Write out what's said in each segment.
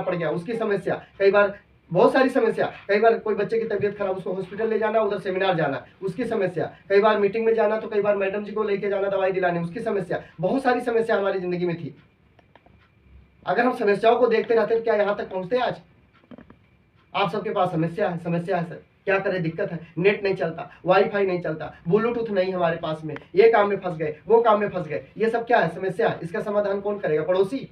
पड़ गया उसकी समस्या, कई बार बहुत सारी समस्या, कई बार कोई बच्चे की तबीयत खराब उसको हॉस्पिटल ले जाना, उधर सेमिनार जाना उसकी समस्या, कई बार मीटिंग में जाना तो कई बार मैडम जी को लेके जाना दवाई दिलाने उसकी समस्या, बहुत सारी समस्या हमारी जिंदगी में थी। अगर हम समस्याओं को देखते रहते तो क्या यहाँ तक पहुंचते आज? आप सबके पास समस्या है, समस्या है सर, क्या करें, दिक्कत है, नेट नहीं चलता, वाईफाई नहीं चलता, ब्लूटूथ नहीं हमारे पास में, ये काम में फंस गए, वो काम में फंस गए, ये सब क्या है, समस्या है। इसका समाधान कौन करेगा? पड़ोसी।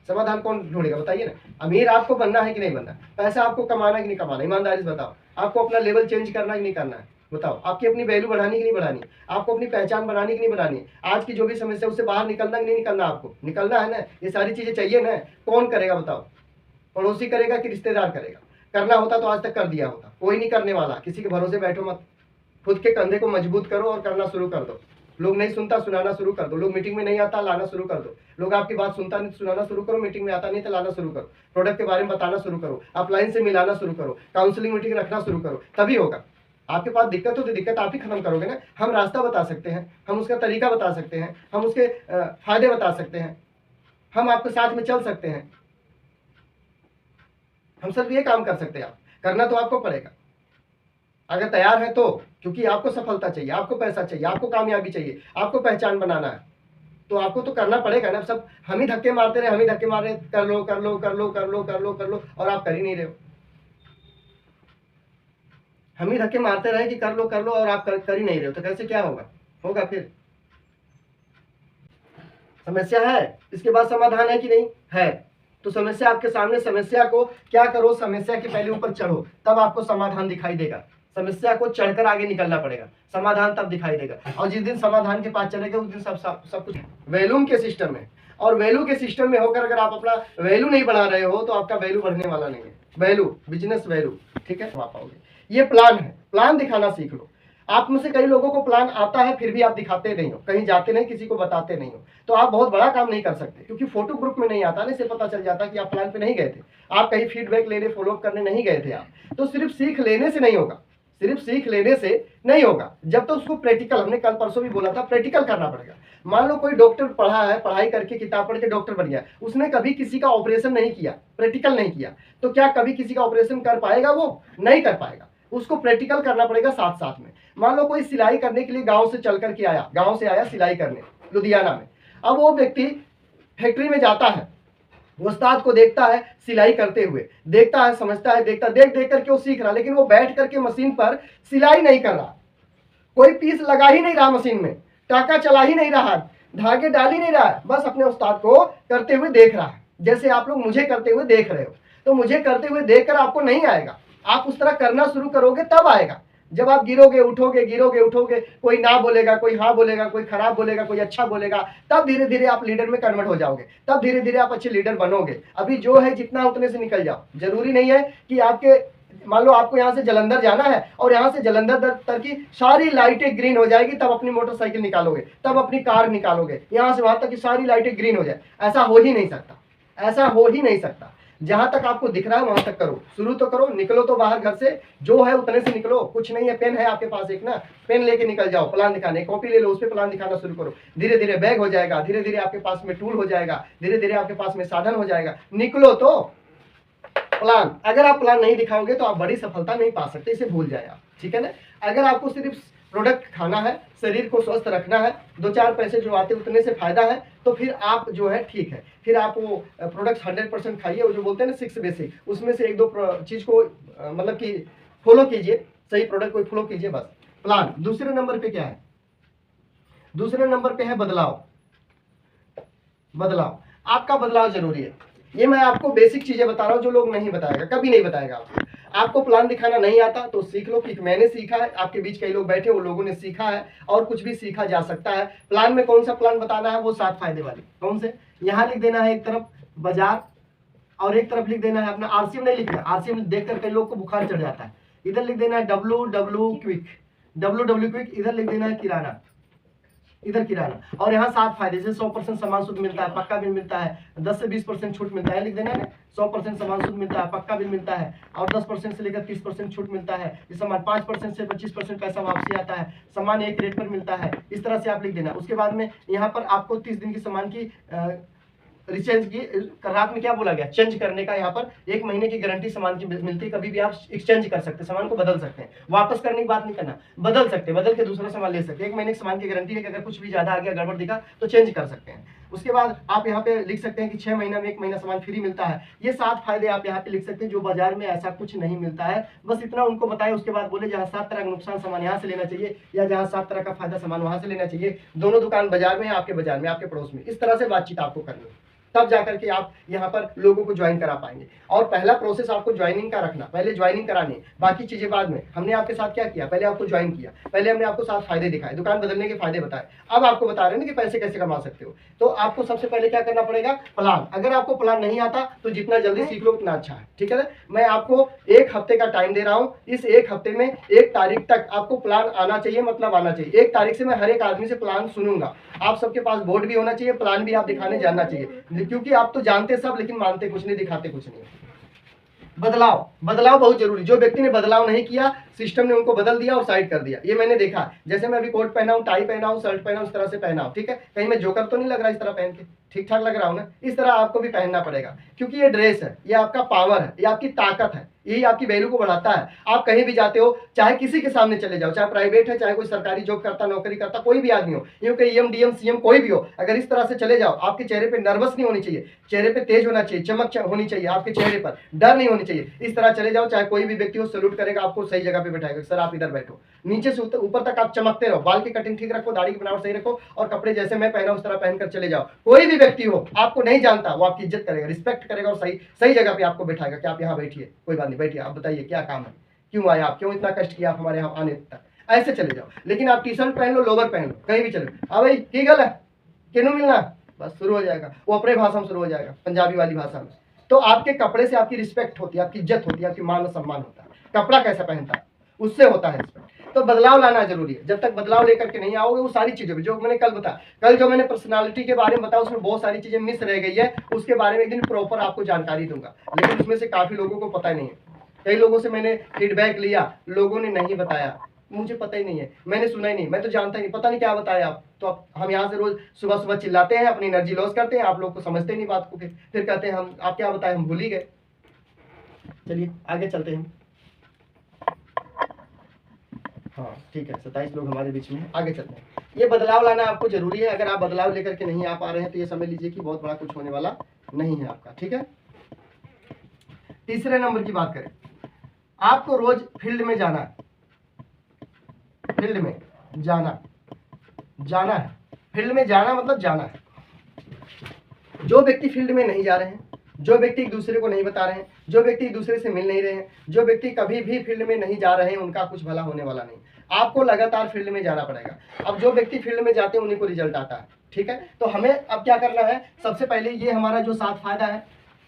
समाधान कौन ढूंढेगा? बताइए ना। अमीर आपको बनना है कि नहीं बनना? पैसा आपको कमाना है कि नहीं कमाना? ईमानदारी से बताओ। आपको अपना लेवल चेंज करना है कि नहीं करना है? बताओ। आपकी अपनी वैल्यू बढ़ानी कि नहीं बढ़ानी? आपको अपनी पहचान बनानी कि नहीं बनानी? आज की जो भी समस्या उससे बाहर निकलना कि नहीं निकलना? आपको निकलना है ना। ये सारी चीजें चाहिए ना। कौन करेगा बताओ? पड़ोसी करेगा कि रिश्तेदार करेगा? करना होता तो आज तक कर दिया होता, कोई नहीं करने वाला। किसी के भरोसे बैठो मत, खुद के कंधे को मजबूत करो और करना शुरू कर दो। लोग नहीं सुनता, सुनाना शुरू कर दो। लोग मीटिंग में नहीं आता, लाना शुरू कर दो। लोग आपकी बात सुनता नहीं, सुनाना शुरू करो। मीटिंग में आता नहीं तो लाना शुरू करो। प्रोडक्ट के बारे में बताना शुरू करो, अपलाइन से मिलाना शुरू करो, काउंसलिंग मीटिंग रखना शुरू करो, तभी होगा। आपके पास दिक्कत हो तो दिक्कत आप ही खत्म करोगे ना। हम रास्ता बता सकते हैं, हम उसका तरीका बता सकते हैं, हम उसके फायदे बता सकते हैं, हम आपके साथ में चल सकते हैं, हम सब ये काम कर सकते हैं। आप करना तो आपको पड़ेगा अगर तैयार है तो, क्योंकि आपको सफलता चाहिए, आपको पैसा चाहिए, आपको कामयाबी चाहिए, आपको पहचान बनाना है, तो आपको तो करना पड़ेगा ना। सब हम ही धक्के मारते रहे, हम ही धक्के मारे, कर लो कर लो कर लो कर लो कर लो कर लो, और आप कर ही नहीं रहे हो। हम ही धक्के मारते रहे कि कर लो और आप कर ही नहीं रहे हो, तो कैसे क्या होगा? होगा फिर। समस्या है, इसके बाद समाधान है कि नहीं है? तो समस्या आपके सामने, समस्या को क्या करो, समस्या के पहले ऊपर चढ़ो, तब आपको समाधान दिखाई देगा। समस्या को चढ़कर आगे निकलना पड़ेगा, समाधान तब दिखाई देगा। और जिस दिन समाधान के पास चलेगा उस दिन सब कुछ वैल्यू के सिस्टम में, और वैल्यू के सिस्टम में होकर अगर आप अपना वैल्यू नहीं बढ़ा रहे हो तो आपका वैल्यू बढ़ने वाला नहीं है। वैल्यू, बिजनेस वैल्यू, ठीक है, आ पाओगे। ये प्लान है, प्लान दिखाना सीख लो। आप में से कई लोगों को प्लान आता है फिर भी आप दिखाते नहीं हो, कहीं जाते नहीं, किसी को बताते नहीं हो, तो आप बहुत बड़ा काम नहीं कर सकते, क्योंकि फोटो ग्रुप में नहीं आता ना, इससे पता चल जाता कि आप प्लान पे नहीं गए थे, आप कहीं फीडबैक लेने, फॉलोअप करने नहीं गए थे आप। तो सिर्फ सीख लेने से नहीं होगा, सिर्फ सीख लेने से नहीं होगा, जब तो उसको प्रैक्टिकल, हमने कल परसों भी बोला था, प्रैक्टिकल करना पड़ेगा। मान लो कोई डॉक्टर पढ़ा है, पढ़ाई करके किताब पढ़ के डॉक्टर बन गया, उसने कभी किसी का ऑपरेशन नहीं किया, प्रैक्टिकल नहीं किया, तो क्या कभी किसी का ऑपरेशन कर पाएगा? वो नहीं कर पाएगा। उसको प्रैक्टिकल करना पड़ेगा साथ साथ में। मान लो कोई सिलाई करने के लिए गांव से चल करके आया, गांव से आया सिलाई करने लुधियाना में। अब वो व्यक्ति फैक्ट्री में जाता है, उस्ताद को देखता है सिलाई करते हुए, देखता है, समझता है, देखता, देख देख करके वो सीख रहा, लेकिन वो बैठ करके मशीन पर सिलाई नहीं कर रहा, कोई पीस लगा ही नहीं रहा मशीन में, टाका चला ही नहीं रहा, धागे डाल ही नहीं रहा, बस अपने उस्ताद को करते हुए देख रहा है। जैसे आप लोग मुझे करते हुए देख रहे हो, तो मुझे करते हुए देखकर आपको नहीं आएगा, आप उस तरह करना शुरू करोगे तब आएगा। जब आप गिरोगे उठोगे, गिरोगे उठोगे, कोई ना बोलेगा, कोई हाँ बोलेगा, कोई खराब बोलेगा, कोई अच्छा बोलेगा, तब धीरे धीरे आप लीडर में कन्वर्ट हो जाओगे, तब धीरे धीरे आप अच्छे लीडर बनोगे। अभी जो है जितना उतने से निकल जाओ। जरूरी नहीं है कि आपके, मान लो आपको यहाँ से जलंधर जाना है और यहाँ से जलंधर तक की सारी लाइटें ग्रीन हो जाएगी, तब अपनी मोटरसाइकिल निकालोगे, तब अपनी कार निकालोगे, यहाँ से वहां तक की सारी लाइटें ग्रीन हो जाए, ऐसा हो ही नहीं सकता, ऐसा हो ही नहीं सकता। जहां तक आपको दिख रहा है वहां तक करो, शुरू तो करो, निकलो तो बाहर घर से, जो है उतने से निकलो। कुछ नहीं है, पेन है आपके पास एक ना, पेन लेके निकल जाओ, प्लान दिखाने, कॉपी ले लो, उस पर प्लान दिखाना शुरू करो। धीरे धीरे बैग हो जाएगा, धीरे धीरे आपके पास में टूल हो जाएगा, धीरे धीरे आपके पास में साधन हो जाएगा। निकलो तो प्लान। अगर आप प्लान नहीं दिखाओगे तो आप बड़ी सफलता नहीं पा सकते, इसे भूल जाए आप, ठीक है ना। अगर आपको सिर्फ प्रोडक्ट खाना है, शरीर को स्वस्थ रखना है, दो चार पैसे जो आते उतने से फायदा है, तो फिर आप जो है ठीक है, फिर आप वो प्रोडक्ट 100% खाइए, वो जो बोलते हैं ना 6 बेसिक, उसमें से एक दो चीज को मतलब कि फॉलो कीजिए, सही प्रोडक्ट को फॉलो कीजिए, बस प्लान। दूसरे नंबर पे क्या है? दूसरे नंबर पे है बदलाव। बदलाव, आपका बदलाव जरूरी है। ये मैं आपको बेसिक चीजें बता रहा हूं जो लोग नहीं बताएगा, कभी नहीं बताएगा आपको। आपको प्लान दिखाना नहीं आता तो सीख लो कि मैंने सीखा है, आपके बीच कई लोग बैठे, वो लोगों ने सीखा है, और कुछ भी सीखा जा सकता है। प्लान में कौन सा प्लान बताना है? वो 7 फायदे वाले। कौन से? यहाँ लिख देना है एक तरफ बाजार, और एक तरफ लिख देना है अपना, आरसीएम नहीं लिखना, आरसीएम देखकर कई लोग को बुखार चढ़ जाता है। इधर लिख देना है WW क्विक, WW क्विक, इधर लिख देना है किराना, इधर किराना, और यहाँ 7 फायदे, जैसे 100% सामान शुद्ध मिलता है, पक्का बिल मिलता है, 10 से 20% छूट मिलता है, लिख देना है 100% सामान शुद्ध मिलता है, पक्का बिल मिलता है, और 10% से लेकर 30% छूट मिलता है, इस सामान 5% से 25% पैसा वापसी आता है, सामान एक रेट पर मिलता है। इस तरह से आप लिख देना। उसके बाद में यहाँ पर आपको 30 दिन की सामान की रिचेंज की, रात में क्या बोला गया, चेंज करने का। यहाँ पर 1 महीने की गारंटी सामान की मिलती है, कभी भी आप एक्सचेंज कर सकते हैं, सामान को बदल सकते हैं, वापस करने की बात नहीं करना, बदल सकते हैं, बदल के दूसरा सामान ले सकते हैं। 1 महीने के सामान की गारंटी है कि अगर कुछ भी ज्यादा आ गया, गड़बड़ दिखा तो चेंज कर सकते हैं। उसके बाद आप यहाँ पे लिख सकते हैं कि 6 महीना में 1 महीना सामान फ्री मिलता है। ये 7 फायदे आप यहाँ पे लिख सकते हैं, जो बाजार में ऐसा कुछ नहीं मिलता है। बस इतना उनको बताएं, उसके बाद बोले जहाँ 7 तरह का नुकसान सामान यहाँ से लेना चाहिए, या जहाँ 7 तरह का फायदा सामान वहां से लेना चाहिए। दोनों दुकान बाजार में है, आपके बाजार में, आपके पड़ोस में, इस तरह से बातचीत आपको करनी है, तब जाकर के आप यहाँ पर लोगों को ज्वाइन करा पाएंगे। और पहला प्रोसेस आपको ज्वाइनिंग का रखना, पहले ज्वाइनिंग करानी, बाकी चीजें बाद में। हमने आपके साथ क्या किया, पहले आपको ज्वाइन किया, पहले हमने आपको 7 फायदे दिखाए, दुकान बदलने के फायदे बताए, अब आपको बता रहे हैं कि पैसे कैसे कमा सकते हो। तो आपको सबसे पहले क्या करना पड़ेगा, प्लान। अगर आपको प्लान नहीं आता तो जितना जल्दी सीख लो उतना अच्छा है, ठीक है ना। मैं आपको 1 हफ्ते का टाइम दे रहा हूँ, इस 1 हफ्ते में 1 तारीख तक आपको प्लान आना चाहिए, मतलब आना चाहिए। 1 तारीख से मैं हर एक आदमी से प्लान सुनूंगा। आप सबके पास बोर्ड भी होना चाहिए, प्लान भी आप दिखाने जानना चाहिए, क्योंकि आप तो जानते सब लेकिन मानते कुछ नहीं, दिखाते कुछ नहीं। बदलाव, बदलाव बहुत जरूरी। जो व्यक्ति ने बदलाव नहीं किया, सिस्टम ने उनको बदल दिया और साइड कर दिया, ये मैंने देखा। जैसे मैं अभी कोट पहना हूं, टाई पहना हूं, शर्ट पहना हूं, इस तरह से पहना हूं, ठीक है। कहीं मैं जोकर तो नहीं लग रहा इस तरह पहन के, ठीक ठाक लग रहा हूं ना। इस तरह आपको भी पहनना पड़ेगा, क्योंकि ये ड्रेस है, ये आपका पावर है, ये आपकी ताकत है, यही आपकी वैल्यू को बढ़ाता है। आप कहीं भी जाते हो, चाहे किसी के सामने चले जाओ, चाहे प्राइवेट है, चाहे कोई सरकारी जॉब करता, नौकरी करता, कोई भी आदमी हो, यूं कि EM DM CM कोई भी हो, अगर इस तरह से चले जाओ, आपके चेहरे पे नर्वस नहीं होनी चाहिए, चेहरे पे तेज होना चाहिए, चमक होनी चाहिए आपके चेहरे पर, डर नहीं होनी चाहिए। इस तरह चले जाओ, चाहे कोई भी व्यक्ति हो, सैल्यूट करेगा, आपको सही जगह पे बैठाएगा, सर आप इधर बैठो। नीचे से ऊपर तक आप चमकते रहो, बाल की कटिंग ठीक रखो, दाढ़ी की बनावट सही रखो, और कपड़े जैसे मैं पहना उस तरह पहनकर चले जाओ। कोई भी व्यक्ति हो, आपको नहीं जानता, वो आपकी इज्जत करेगा, रिस्पेक्ट करेगा, और सही जगह पे आपको बैठाएगा कि आप यहाँ बैठिए, कोई बात नहीं, बैठिए, आप बताइए क्या काम है, क्यों आए आप, क्यों इतना कष्ट किया आप हमारे यहाँ आने तक, ऐसे चले जाओ। लेकिन आप टी-शर्ट पहन लो, लोवर पहन लो, कहीं भी चले, हाँ भाई की गल है, किनू मिलना, बस शुरू हो जाएगा, वो अपने भाषा में शुरू हो जाएगा, पंजाबी वाली भाषा में। तो आपके कपड़े से आपकी रिस्पेक्ट होती है, आपकी इज्जत होती है, आपकी मान और सम्मान होता है। कपड़ा कैसा पहनता है उससे होता है रिस्पेक्ट। तो बदलाव लाना जरूरी है। जब तक बदलाव लेकर के नहीं आओगे, वो सारी चीजें जो मैंने कल बताया, कल जो मैंने पर्सनालिटी के बारे में बताया, उसमें बहुत सारी चीजें मिस रह गई है, उसके बारे में एक दिन प्रॉपर आपको जानकारी दूंगा। लेकिन उसमें से काफी लोगों को पता नहीं है। कई लोगों से मैंने फीडबैक लिया, लोगों ने नहीं बताया, मुझे पता ही नहीं है, मैंने सुना ही नहीं, मैं तो जानता ही नहीं, पता नहीं क्या बताया आप। तो हम यहाँ से रोज सुबह सुबह चिल्लाते हैं, अपनी एनर्जी लॉस करते हैं, आप लोग को समझते नहीं बात को, फिर कहते हैं हम आप क्या बताए, हम भूल ही गए। चलिए आगे चलते हैं। हाँ ठीक है, 27 लोग हमारे बीच में हैं, आगे चलते हैं। ये बदलाव लाना आपको जरूरी है। अगर आप बदलाव लेकर के नहीं आ पा रहे हैं तो ये समझ लीजिए कि बहुत बड़ा कुछ होने वाला नहीं है आपका, ठीक है। तीसरे नंबर की बात करें, आपको रोज फील्ड में जाना है, फील्ड में जाना है, फील्ड में जाना मतलब जाना है। जो व्यक्ति फील्ड में नहीं जा रहे हैं, जो व्यक्ति एक दूसरे को नहीं बता रहे हैं, जो व्यक्ति एक दूसरे से मिल नहीं रहे हैं, जो व्यक्ति कभी भी फील्ड में नहीं जा रहे हैं, उनका कुछ भला होने वाला नहीं। आपको लगातार फील्ड में जाना पड़ेगा। अब जो व्यक्ति फील्ड में जाते हैं उन्हीं को रिजल्ट आता है, ठीक है। तो हमें अब क्या करना है, सबसे पहले ये हमारा जो 7 फायदा है,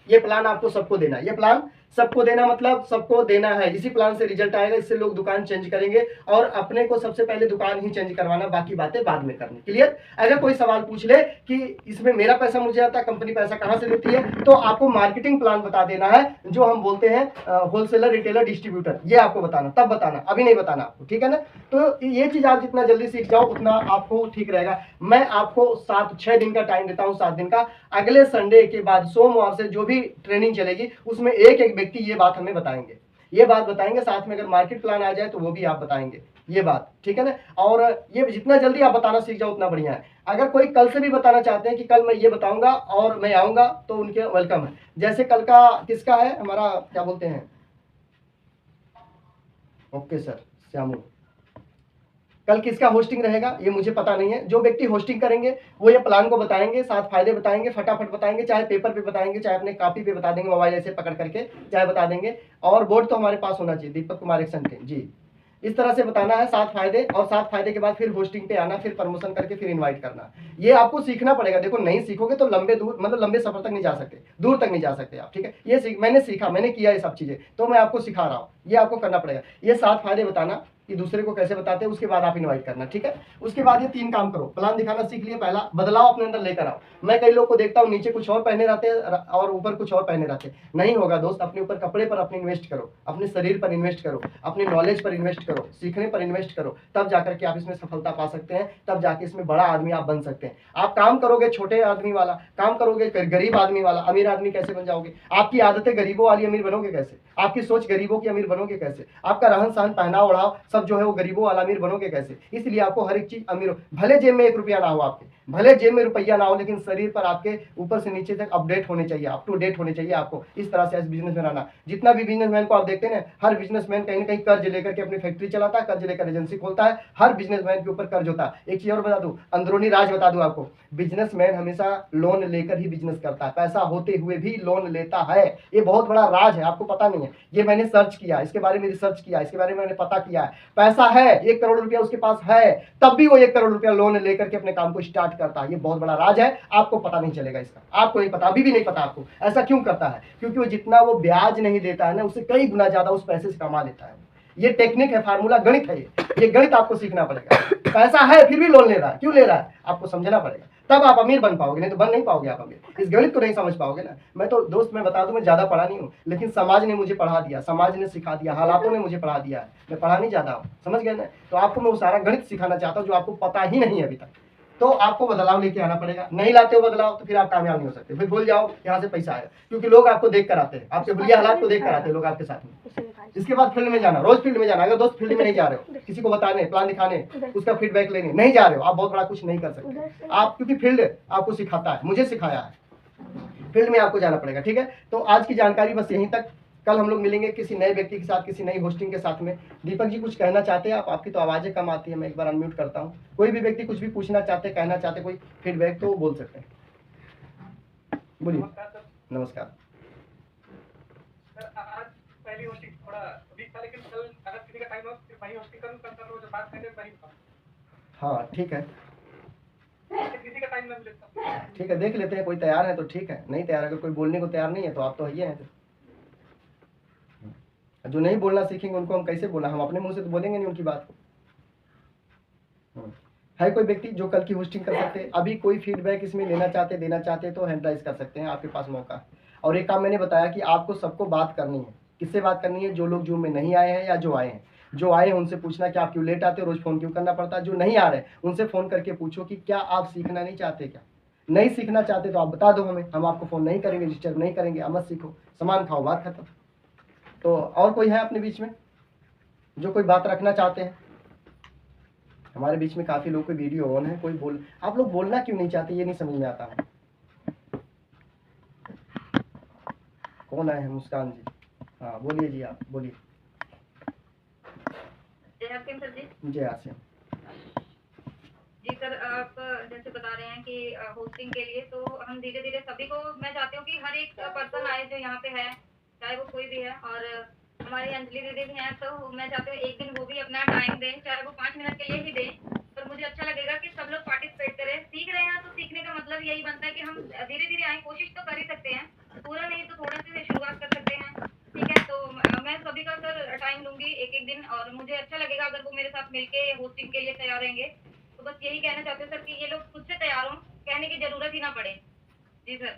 ये प्लान आपको सबको देना है। ये प्लान सबको देना मतलब सबको देना है, इसी प्लान से रिजल्ट आएगा, इससे लोग दुकान चेंज करेंगे, और अपने को सबसे पहले दुकान ही चेंज करवाना, बाकी बातें बाद में करनी। क्लियर। अगर कोई सवाल पूछ ले कि इसमें मेरा पैसा मुझे आता है, कंपनी पैसा कहां से लेती है, तो आपको मार्केटिंग प्लान बता देना है, जो हम बोलते हैं होलसेलर, रिटेलर, डिस्ट्रीब्यूटर, ये आपको बताना, तब बताना, अभी नहीं बताना आपको, ठीक है ना। तो ये चीज आप जितना जल्दी सीख जाओ उतना आपको ठीक रहेगा। मैं आपको 6 दिन का टाइम देता हूँ, 7 दिन का। अगले संडे के बाद सोमवार से जो भी ट्रेनिंग चलेगी उसमें एक एक व्यक्ति ये बात हमें बताएंगे, ये बात बताएंगे। साथ में अगर मार्केट प्लान आ जाए तो वो भी आप बताएंगे, ये बात, ठीक है ना। और ये जितना जल्दी आप बताना सीख जाओ उतना बढ़िया है। अगर कोई कल से भी बताना चाहते हैं कि कल मैं ये बताऊंगा और मैं आऊंगा, तो उनके वेलकम है। जैसे कल का किसका है, हमारा क्या बोलते हैं, ओके सर श्यामू, कल किसका होस्टिंग रहेगा ये मुझे पता नहीं है। जो व्यक्ति होस्टिंग करेंगे वो ये प्लान को बताएंगे, 7 फायदे बताएंगे, फटाफट बताएंगे, चाहे पेपर पे बताएंगे, चाहे अपने कॉपी पे बता देंगे, मोबाइल ऐसे पकड़ करके चाहे बता देंगे। और बोर्ड तो हमारे पास होना चाहिए, दीपक कुमार एक्शन थे जी। इस तरह से बताना है 7 फायदे, और 7 फायदे के बाद फिर होस्टिंग पे आना, फिर प्रमोशन करके फिर इनवाइट करना। ये आपको सीखना पड़ेगा। देखो नहीं सीखोगे तो लंबे सफर तक नहीं जा सकते, दूर तक नहीं जा सकते आप, ठीक है। ये मैंने सीखा, मैंने किया ये सब चीजें, तो मैं आपको सिखा रहा हूँ, ये आपको करना पड़ेगा। ये 7 फायदे बताना, कि दूसरे को कैसे बताते हैं, उसके बाद आप इनवाइट करना, ठीक है। उसके बाद ये 3 काम करो, प्लान दिखाना सीख लिए, पहला बदलाव अपने अंदर लेकर आओ। मैं कई लोग को देखता हूँ नीचे कुछ और पहने रहते हैं और ऊपर कुछ और पहने रहते हैं, नहीं होगा दोस्त। अपने ऊपर कपड़े पर अपने इन्वेस्ट करो, अपने शरीर पर इन्वेस्ट करो, अपनी नॉलेज पर इन्वेस्ट करो, सीखने पर इन्वेस्ट करो, तब जाकर के आप इसमें सफलता पा सकते हैं, तब जाके इसमें बड़ा आदमी आप बन सकते हैं। आप काम करोगे छोटे आदमी वाला, काम करोगे गरीब आदमी वाला, अमीर आदमी कैसे बन जाओगे? आपकी आदतें गरीबों वाली अमीर बनोगे कैसे? आपकी सोच गरीबों की अमीर बनोगे कैसे? आपका रहन सहन पहनाव ओढ़ाव सब जो है वो गरीबों वाला अमीर बनोगे कैसे? इसलिए आपको हर एक चीज अमीर हो, भले जेब में 1 रुपया ना हो आपके, भले जेब में रुपया ना हो, लेकिन शरीर पर आपके ऊपर से नीचे तक अपडेट होने चाहिए, अप टू डेट होने चाहिए आपको। इस तरह से बिजनेस में रहना। जितना भी बिजनेसमैन को आप देखते हैं ना, हर बिजनेसमैन कहीं ना कहीं कर्ज लेकर के अपनी फैक्ट्री चलाता है, कर्ज लेकर एजेंसी खोलता है, हर बिजनेसमैन के ऊपर कर्ज होता है। एक चीज और बता दूं, अंदरूनी राज बता दूं आपको, बिजनेसमैन हमेशा लोन लेकर ही बिजनेस करता है, पैसा होते हुए भी लोन लेता है। ये बहुत बड़ा राज है, आपको पता नहीं है। ये मैंने सर्च किया, इसके बारे में रिसर्च किया, इसके बारे में मैंने पता किया है। पैसा है, 1 करोड़ रुपया उसके पास है, तब भी वो 1 करोड़ रुपया लोन लेकर के अपने काम को स्टार्ट करता है। ये बहुत बड़ा राज है, आपको पता नहीं चलेगा इसका, आपको नहीं पता, अभी भी नहीं पता आपको। ऐसा क्यों करता है? क्योंकि वो जितना वो ब्याज नहीं देता है ना, उससे कई गुना ज्यादा उस पैसे से कमा लेता है। ये टेक्निक है, फार्मूला, गणित है। ये गणित आपको सीखना पड़ेगा। पैसा है फिर भी लोन ले रहा है, क्यों ले रहा है आपको समझना पड़ेगा, तब आप अमीर बन पाओगे, नहीं तो बन नहीं पाओगे आप अमीर। इस गणित को नहीं समझ पाओगे ना। मैं तो दोस्त मैं बता दूं, मैं ज्यादा पढ़ा नहीं हूँ, लेकिन समाज ने मुझे पढ़ा दिया, समाज ने सिखा दिया, हालातों ने मुझे पढ़ा दिया है। मैं पढ़ा नहीं ज्यादा हूँ, समझ गए ना। तो आपको मैं वो सारा गणित सिखाना चाहता हूँ जो आपको पता ही नहीं है अभी तक। तो आपको बदलाव लेके आना पड़ेगा। नहीं लाते हो बदलाव तो फिर आप कामयाब नहीं हो सकते, फिर भूल जाओ यहाँ से पैसा आएगा, क्योंकि लोग आपको देख कर आते हैं, आपके हुलिया हालात को देख कर आते हैं लोग आपके साथ में। इसके बाद फील्ड में जाना, रोज फील्ड में जाना। अगर दोस्त फील्ड में नहीं जा रहे हो, किसी को बताने, प्लान दिखाने, उसका फीडबैक लेने नहीं जा रहे हो, आप बहुत बड़ा कुछ नहीं कर सकते आप, क्योंकि फील्ड आपको सिखाता है, मुझे सिखाया है। फील्ड में आपको जाना पड़ेगा, ठीक है। तो आज की जानकारी बस यहीं तक। कल हम लोग मिलेंगे किसी नए व्यक्ति के साथ, किसी नई होस्टिंग के साथ में। दीपक जी कुछ कहना चाहते हैं आप? आपकी तो आवाजें कम आती है, मैं एक बार अनम्यूट करता हूँ। कोई भी व्यक्ति कुछ भी पूछना चाहते, कहना चाहते, कोई फीडबैक तो बोल सकते हैं, बोलिए। नमस्कार सर। आज पहली होस्टिंग थोड़ा वीक था, लेकिन कल अगर किसी का टाइम हो फिर वही होस्टिंग करूँ, कल कर लो, जो बात करें वही बताऊँ। हाँ ठीक है, किसी का टाइम ना मिले तब ठीक है, देख लेते हैं। कोई तैयार है तो ठीक है, नहीं तैयार, अगर कोई बोलने को तैयार नहीं है तो आप तो ये हैं। जो नहीं बोलना सीखेंगे उनको हम कैसे बोला, हम अपने मुंह से तो बोलेंगे नहीं उनकी बात को। है कोई व्यक्ति जो कल की होस्टिंग कर सकते हैं? अभी कोई फीडबैक इसमें लेना चाहते, देना चाहते तो हैंड राइज कर सकते हैं, आपके पास मौका है। और एक काम मैंने बताया कि आपको सबको बात करनी है। किससे बात करनी है? जो लोग जूम में नहीं आए हैं या जो आए हैं। जो आए हैं उनसे पूछना कि आप क्यों लेट आते हो, रोज फोन क्यों करना पड़ता है। जो नहीं आ रहे उनसे फोन करके पूछो कि क्या आप सीखना नहीं चाहते, क्या नहीं सीखना चाहते तो आप बता दो हमें, हम आपको फोन नहीं करेंगे, डिस्टर्ब नहीं करेंगे। अब मत सीखो, सामान खाओ, बात खत्म। तो और कोई है अपने बीच में जो कोई बात रखना चाहते हैं? हमारे बीच में काफी लोगों की वीडियो ऑन है, कोई बोल, आप लोग बोलना क्यों नहीं चाहते, ये नहीं समझ में आता है। कौन आए हैं? मुस्कान जी, हाँ बोलिए जी, आप बोलिए। जय हासिम सर जी। जय हासिम जी सर, आप जैसे बता रहे हैं कि होस्टिंग के लिए तो हम धीरे धीरे सभी को, मैं चाहती हूँ कि हर एक पर्सन आए जो यहाँ पे है, चाहे वो कोई भी है। और हमारी अंजलि दीदी भी हैं, तो मैं चाहती हूँ एक दिन वो भी अपना टाइम दें, चाहे वो 5 मिनट के लिए ही दें, पर मुझे अच्छा लगेगा कि सब लोग पार्टिसिपेट करें। सीख रहे हैं तो सीखने का मतलब यही बनता है कि हम धीरे धीरे आए, कोशिश तो कर ही सकते हैं, पूरा नहीं तो थोड़ा से शुरुआत कर सकते हैं, ठीक है। तो मैं सभी का सर टाइम लूंगी एक एक दिन, और मुझे अच्छा लगेगा अगर वो मेरे साथ मिलके होस्टिंग के लिए तैयार रहेंगे। तो बस यही कहना चाहते हैं सर कि ये लोग खुद से तैयार हों, कहने की जरूरत ही ना पड़े। जी सर,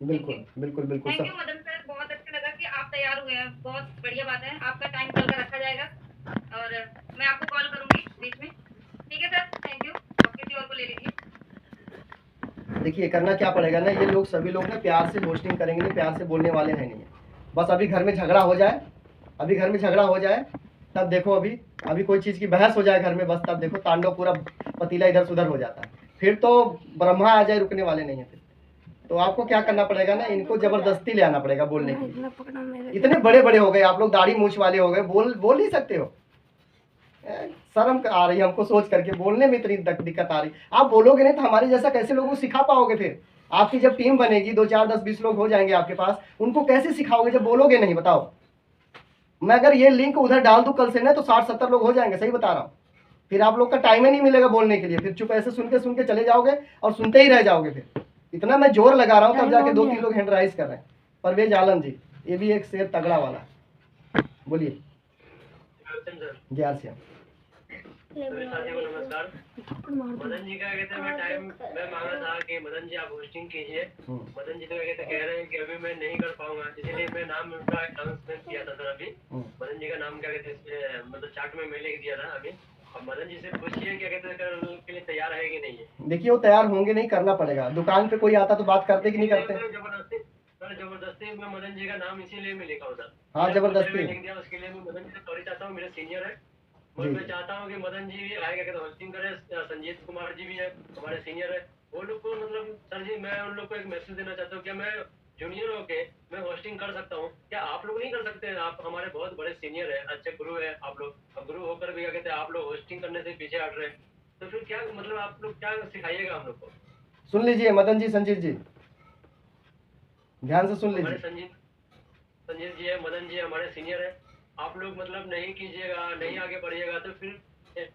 बिल्कुल बिल्कुल बिल्कुल thank sir. You Madan sir, बहुत अच्छा लगा कि आप तैयार हुए हैं, बहुत बढ़िया बात है। आपका टाइम कल का रखा जाएगा और मैं आपको कॉल करूंगी बीच में, ठीक है सर। थैंक यू, आप किसी और को ले लीजिए। देखिए करना क्या पड़ेगा ना, ये लोग सभी लोग ना प्यार से होस्टिंग करेंगे, नहीं प्यार से बोलने वाले हैं नहीं है। बस अभी घर में झगड़ा हो जाए, अभी घर में झगड़ा हो जाए, तब देखो अभी अभी कोई चीज़ की बहस हो जाए घर में, बस तब देखो तांडव, पूरा पतीला इधर सुधर हो जाता है। फिर तो ब्रह्मा आ जाए, रुकने वाले नहीं है फिर। तो आपको क्या करना पड़ेगा ना, इनको जबरदस्ती ले आना पड़ेगा बोलने के लिए। इतने बड़े बड़े हो गए आप लोग, दाढ़ी मूछ वाले हो गए, बोल नहीं सकते हो। शर्म आ रही है हमको सोच करके, बोलने में इतनी दिक्कत आ रही। आप बोलोगे नहीं तो हमारे जैसा कैसे लोगों को सिखा पाओगे? फिर आपकी जब टीम बनेगी, 2 4 10 20 लोग हो जाएंगे आपके पास, उनको कैसे सिखाओगे जब बोलोगे नहीं? बताओ। मैं अगर ये लिंक उधर डाल दूं कल से ना, तो 60 70 लोग हो जाएंगे, सही बता रहा हूँ। फिर आप लोग का टाइम ही नहीं मिलेगा बोलने के लिए, फिर चुप ऐसे सुन के चले जाओगे और सुनते ही रह जाओगे। फिर इतना मैं जोर लगा रहा हूँ, तब जाके 2 3 लोग हैंड राइज कर रहे हैं। परवेज आलम जी, ये भी एक शेर तगड़ा वाला है, बोलिए। 11 से सभी साथियों को नमस्कार। मदन जी का कहते हैं मैं टाइम मैं मांगा था कि मदन जी आप होस्टिंग कीजिए। मदन जी तो कहते कह रहे हैं कि अभी मैं नहीं कर पाऊंगा, इसीलिए मैं नाम उनका अनाउंसमेंट किया था सर अभी। मदन जी का नाम क्या कहते हैं इसमें मतलब चार्ट में मैं लिख दिया था अभी। अब मदन जी से पूछिए क्या कहते हैं कल के लिए तैयार है कि नहीं है। देखिए वो तैयार होंगे नहीं, करना पड़ेगा। दुकान पे कोई आता तो बात करते कि नहीं करते? जबरदस्ती सर जबरदस्ती मैं मदन जी का नाम इसीलिए मैं लिखा हूँ सर। हाँ जबरदस्ती लिख दिया, उसके लिए मैं मदन जी से सॉरी चाहता हूँ, मेरे सीनियर है। जी मैं चाहता हूँ कि मदन जी भी आएगा कि होस्टिंग करे, संजीत कुमार जी भी है हमारे सीनियर है, वो लोग को मतलब सर जी मैं उन लोग को एक मैसेज देना चाहता हूँ कि मैं जूनियर होके मैं होस्टिंग कर सकता हूँ, क्या आप लोग नहीं कर सकते? आप हमारे बहुत बड़े सीनियर है, अच्छे गुरु है आप लोग, अब गुरु होकर भी क्या कहते हैं आप लोग होस्टिंग करने से पीछे हट रहे हैं, तो फिर क्या मतलब आप लोग क्या सिखाइएगा हम लोग को? सुन लीजिए मदन जी, संजीत जी ध्यान से सुन हमारे लीजिए। संजीत जी है, मदन जी हमारे सीनियर है, आप लोग मतलब नहीं कीजिएगा, नहीं आगे बढ़िएगा तो फिर